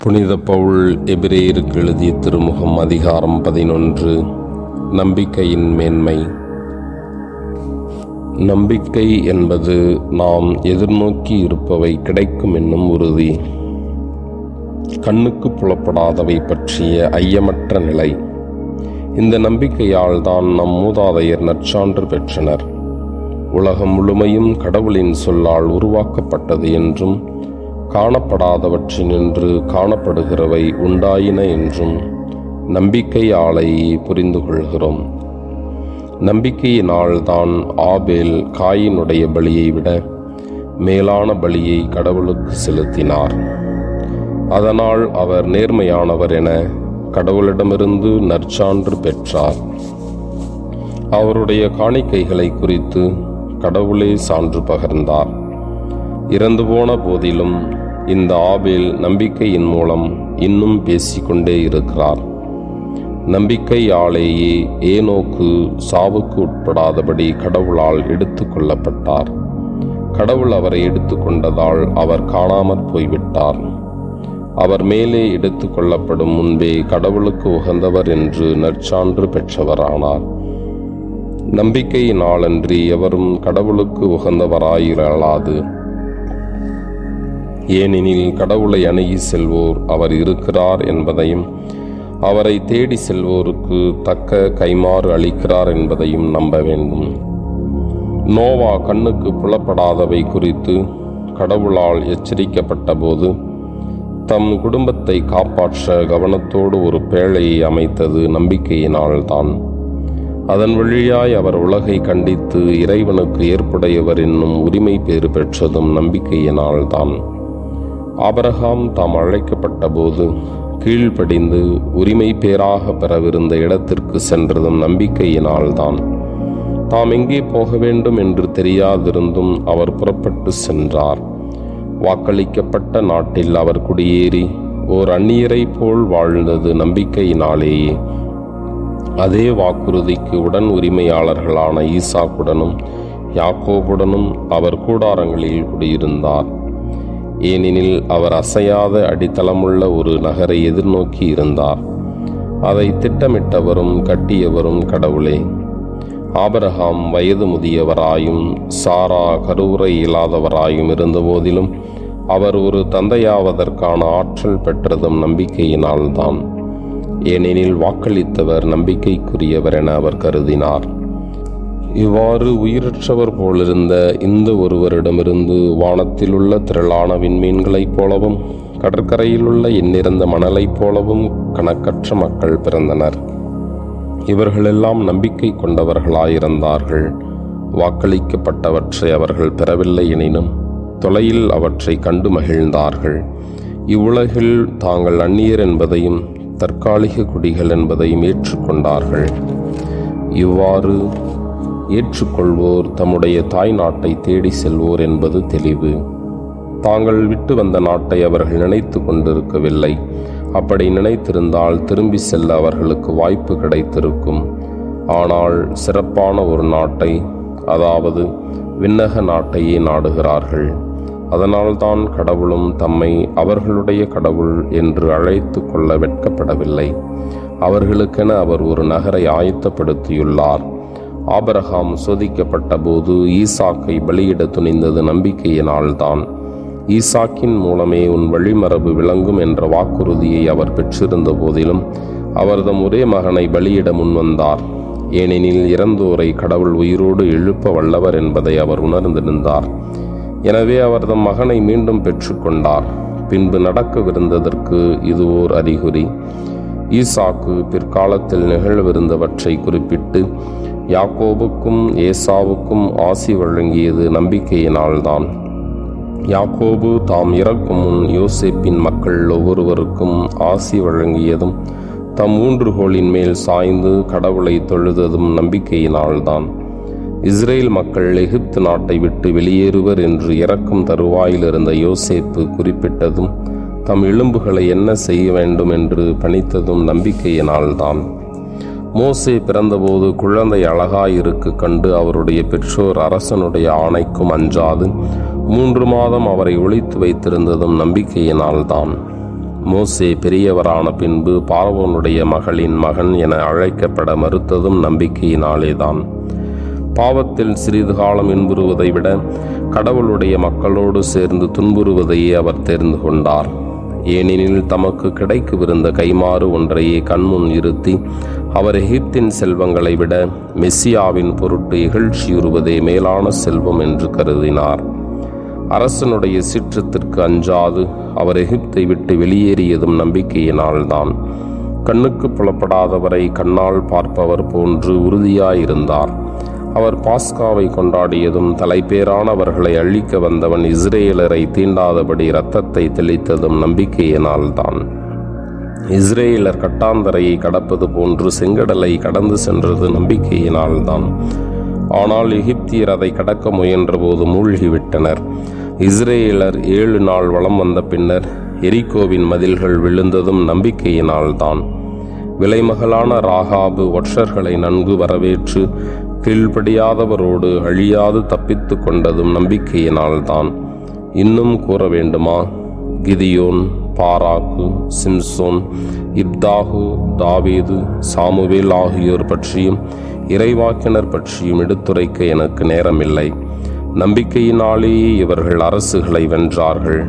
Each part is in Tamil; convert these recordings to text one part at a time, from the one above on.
புனித பவுல் எபிரேயருக்கு எழுதிய திருமுகம் அதிகாரம் 11. நம்பிக்கையின் மேன்மை. நம்பிக்கை என்பது நாம் எதிர்நோக்கி இருப்பவை கிடைக்கும் என்னும் உறுதி, கண்ணுக்கு புலப்படாதவை பற்றிய ஐயமற்ற நிலை. இந்த நம்பிக்கையால் தான் நம் மூதாதையர் நற்சான்று பெற்றனர். உலகம் முழுமையும் கடவுளின் சொல்லால் உருவாக்கப்பட்டது என்றும், காணப்படாதவற்றினின்று காணப்படுகிறவை உண்டாயின என்றும் நம்பிக்கையாலேயே புரிந்து கொள்கிறோம். நம்பிக்கையினால் தான் ஆபேல் காயினுடைய பலியை விட மேலான பலியை கடவுளுக்கு செலுத்தினார். அதனால் அவர் நேர்மையானவர் என கடவுளிடமிருந்து நற்சான்று பெற்றார். அவருடைய காணிக்கைகளை குறித்து கடவுளே சான்று பகர்ந்தார். இறந்து போன போதிலும் இந்த ஆபேல் நம்பிக்கையின் மூலம் இன்னும் பேசிக்கொண்டே இருக்கிறார். நம்பிக்கையாலேயே ஏனோக்கு சாவுக்கு உட்படாதபடி கடவுளால் எடுத்து கொள்ளப்பட்டார். கடவுள் அவரை எடுத்து கொண்டதால் அவர் காணாமற் போய்விட்டார். அவர் மேலே எடுத்து கொள்ளப்படும் முன்பே கடவுளுக்கு உகந்தவர் என்று நற்சான்று பெற்றவரானார். நம்பிக்கையினாலன்றி எவரும் கடவுளுக்கு உகந்தவராயிரலாது. ஏனெனில் கடவுளை அணுகி செல்வோர் அவர் இருக்கிறார் என்பதையும், அவரை தேடி செல்வோருக்கு தக்க கைமாறு அளிக்கிறார் என்பதையும் நம்ப வேண்டும். நோவா கண்ணுக்கு புலப்படாதவை குறித்து கடவுளால் எச்சரிக்கப்பட்ட போது தம் குடும்பத்தை காப்பாற்ற கவனத்தோடு ஒரு பேழையை அமைத்தது நம்பிக்கையினால்தான். அதன் வழியாய் அவர் உலகை கண்டித்து இறைவனுக்கு ஏற்புடையவர் என்னும் உரிமை பேறு பெற்றதும் நம்பிக்கையினால்தான். ஆபிரகாம் தாம் அழைக்கப்பட்ட போது கீழ்ப்படிந்து உரிமை பேராக பெறவிருந்த இடத்திற்கு சென்றதும் நம்பிக்கையினால்தான். தாம் எங்கே போக வேண்டும் என்று தெரியாதிருந்தும் அவர் புறப்பட்டு சென்றார். வாக்களிக்கப்பட்ட நாட்டில் அவர் குடியேறி ஓர் அந்நியரை போல் வாழ்ந்தது நம்பிக்கையினாலேயே. அதே வாக்குறுதிக்கு உடன் உரிமையாளர்களான ஈசாக்குடனும் யாக்கோபுடனும் அவர் கூடாரங்களில் குடியிருந்தார். ஏனெனில் அவர் அசையாத அடித்தளமுள்ள ஒரு நகரை எதிர்நோக்கி இருந்தார். அதை திட்டமிட்டவரும் கட்டியவரும் கடவுளே. ஆபிரகாம் வயது முதியவராயும் சாரா கருவுரை இல்லாதவராயும் இருந்தபோதிலும் அவர் ஒரு தந்தையாவதற்கான ஆற்றல் பெற்றதும் நம்பிக்கையினால்தான். ஏனெனில் வாக்களித்தவர் நம்பிக்கைக்குரியவர் என அவர் கருதினார். இவ்வாறு உயிரற்றவர் போலிருந்த இந்த ஒருவரிடமிருந்து வானத்திலுள்ள திரளான விண்மீன்களைப் போலவும் கடற்கரையிலுள்ள எண்ணிறந்த மணலைப் போலவும் கணக்கற்ற மக்கள் பிறந்தனர். இவர்களெல்லாம் நம்பிக்கை கொண்டவர்களாயிருந்தார்கள். வாக்களிக்கப்பட்டவற்றை அவர்கள் பெறவில்லை எனினும் தொலையில் அவற்றை கண்டு மகிழ்ந்தார்கள். இவ்வுலகில் தாங்கள் அந்நியர் என்பதையும் தற்காலிக குடிகள் என்பதையும் ஏற்றுக்கொண்டார்கள். இவ்வாறு ஏற்றுக்கொள்வோர் தம்முடைய தாய் நாட்டை தேடி செல்வோர் என்பது தெளிவு. தாங்கள் விட்டு வந்த நாட்டை அவர்கள் நினைத்து கொண்டிருக்கவில்லை. அப்படி நினைத்திருந்தால் திரும்பி செல்ல அவர்களுக்கு வாய்ப்பு கிடைத்திருக்கும். ஆனால் சிறப்பான ஒரு நாட்டை, அதாவது விண்ணக நாட்டையே நாடுகிறார்கள். அதனால்தான் கடவுளும் தம்மை அவர்களுடைய கடவுள் என்று அழைத்து கொள்ள வெட்கப்படவில்லை. அவர்களுக்கென அவர் ஒரு நகரை ஆயத்தப்படுத்தியுள்ளார். ஆபிரகாம் சோதிக்கப்பட்ட போது ஈசாக்கை பலியிட துணிந்தது நம்பிக்கையினால்தான். ஈசாக்கின் மூலமே உன் வழிமரபு விளங்கும் என்ற வாக்குறுதியை அவர் பெற்றிருந்த போதிலும் அவர்தம் ஒரே மகனை பலியிட முன்வந்தார். ஏனெனில் இறந்தோரை கடவுள் உயிரோடு எழுப்ப வல்லவர் என்பதை அவர் உணர்ந்திருந்தார். எனவே அவர்தம் மகனை மீண்டும் பெற்றுக்கொண்டார். பின்பு நடக்கவிருந்ததற்கு இது ஓர் அறிகுறி. ஈசாக்கு பிற்காலத்தில் நிகழவிருந்தவற்றை குறிப்பிட்டு யாக்கோபுக்கும் ஏசாவுக்கும் ஆசி வழங்கியது நம்பிக்கையினால்தான். யாக்கோபு தாம் இறக்கும் முன் யோசேப்பின் மக்கள் ஒவ்வொருவருக்கும் ஆசி வழங்கியதும் தம் ஊன்றுகோலின் மேல் சாய்ந்து கடவுளை தொழுததும் நம்பிக்கையினால்தான். இஸ்ரேல் மக்கள் எகிப்து நாட்டை விட்டு வெளியேறுவர் என்று இறக்கும் தருவாயில் இருந்த யோசேப்பு குறிப்பிட்டதும் தம் எலும்புகளை என்ன செய்ய வேண்டும் என்று பணித்ததும் நம்பிக்கையினால்தான். மோசே பிறந்தபோது குழந்தை அழகாயிருக்கு கண்டு அவருடைய பெற்றோர் அரசனுடைய ஆணைக்கும் அஞ்சாது 3 மாதம் அவரை ஒளித்து வைத்திருந்ததும் நம்பிக்கையினால்தான். மோசே பெரியவரான பின்பு பார்வோனுடைய மகளின் மகன் என அழைக்கப்பட மறுத்ததும் நம்பிக்கையினாலேதான். பாவத்தில் சிறிது காலம் இன்புறுவதை விட கடவுளுடைய மக்களோடு சேர்ந்து துன்புறுவதையே அவர் தெரிந்து கொண்டார். ஏனெனில் தமக்கு கிடைக்கவிருந்த கைமாறு ஒன்றையே கண்முன் இருத்தி அவர் எகிப்தின் செல்வங்களை விட மெசியாவின் பொருட்டு இகழ்ச்சியுறுவதே மேலான செல்வம் என்று கருதினார். அரசனுடைய சீற்றத்திற்கு அஞ்சாது அவர் எகிப்தை விட்டு வெளியேறியதும் நம்பிக்கையினால்தான். கண்ணுக்கு புலப்படாதவரை கண்ணால் பார்ப்பவர் போன்று உறுதியாயிருந்தார். அவர் பாஸ்காவை கொண்டாடியதும் தலைப்பேரானவர்களை அழிக்க வந்தவன் இஸ்ரேலரை தீண்டாதபடி இரத்தத்தை தெளித்ததும் நம்பிக்கையினால்தான். இஸ்ரேலர் கட்டாந்தரையை கடப்பது போன்று செங்கடலை கடந்து சென்றது நம்பிக்கையினால்தான். ஆனால் எகிப்தியர் அதை கடக்க முயன்றபோது மூழ்கிவிட்டனர். இஸ்ரேலர் 7 நாள் வலம் வந்த பின்னர் எரிகோவின் மதில்கள் விழுந்ததும் நம்பிக்கையினால்தான். விலைமகளான ராகாபு ஒற்றர்களை நன்கு வரவேற்று கீழ்ப்படியாதவரோடு அழியாது தப்பித்து கொண்டதும் நம்பிக்கையினால்தான். இன்னும் கூற வேண்டுமா? கிதியோன், பாராக்கு, சிம்சோன், இப்தாகு, தாவீது, சாமுவேல் ஆகியோர் பற்றியும் இறைவாக்கினர் பற்றியும் எடுத்துரைக்க எனக்கு நேரமில்லை. நம்பிக்கையினாலேயே இவர்கள் அரசுகளை வென்றார்கள்,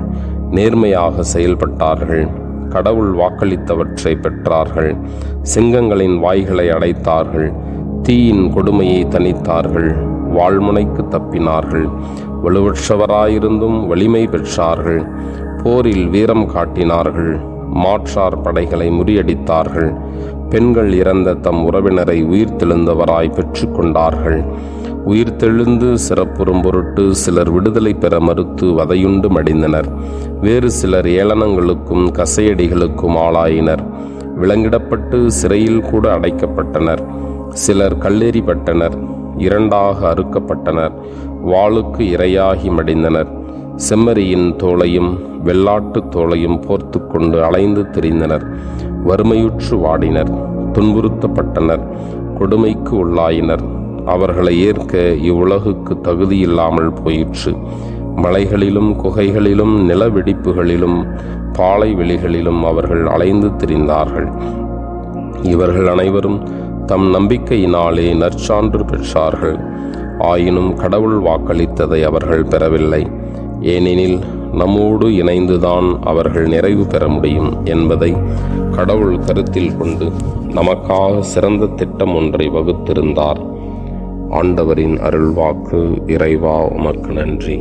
நேர்மையாக செயல்பட்டார்கள், கடவுள் வாக்களித்தவற்றை பெற்றார்கள், சிங்கங்களின் வாய்களை அடைத்தார்கள், தீயின் கொடுமையை தணித்தார்கள், வாழ்முனைக்கு தப்பினார்கள், வலுவற்றவராயிருந்தும் வலிமை பெற்றார்கள், போரில் வீரம் காட்டினார்கள், மாற்றார் படைகளை முறியடித்தார்கள், பெண்கள் இறந்த தம் உறவினரை உயிர்த்தெழுந்தவராய் பெற்று கொண்டார்கள். உயிர்த்தெழுந்து சிறப்புறும் பொருட்டு சிலர் விடுதலை பெற மறுத்து வதையுண்டு மடிந்தனர். வேறு சிலர் ஏளனங்களுக்கும் கசையடிகளுக்கும் ஆளாயினர். விலங்கிடப்பட்டு சிறையில் கூட அடைக்கப்பட்டனர். சிலர் கல்லெறிப்பட்டனர், 2ஆக அறுக்கப்பட்டனர், வாளுக்கு இரையாகி மடிந்தனர். செம்மறியின் தோளையும் வெள்ளாட்டு தோளையும் போர்த்து கொண்டு அலைந்து திரிந்தனர். வறுமையுற்று வாடினர், துன்புறுத்தப்பட்டனர், கொடுமைக்கு உள்ளாயினர். அவர்களை ஏற்க இவ்வுலகுக்கு தகுதியில்லாமல் போயிற்று. மலைகளிலும் குகைகளிலும் நிலவெடிப்புகளிலும் பாலை வெளிகளிலும் அவர்கள் அலைந்து திரிந்தார்கள். இவர்கள் அனைவரும் தம் நம்பிக்கையினாலே நற்சான்று பெற்றார்கள். ஆயினும் கடவுள் வாக்களித்ததை அவர்கள் பெறவில்லை. ஏனெனில் நம்மோடு இணைந்துதான் அவர்கள் நிறைவு பெற முடியும் என்பதை கடவுள் கருத்தில் கொண்டு நமக்காக சிறந்த திட்டம் ஒன்றை வகுத்திருந்தார். ஆண்டவரின் அருள்வாக்கு. இறைவா உமக்கு நன்றி.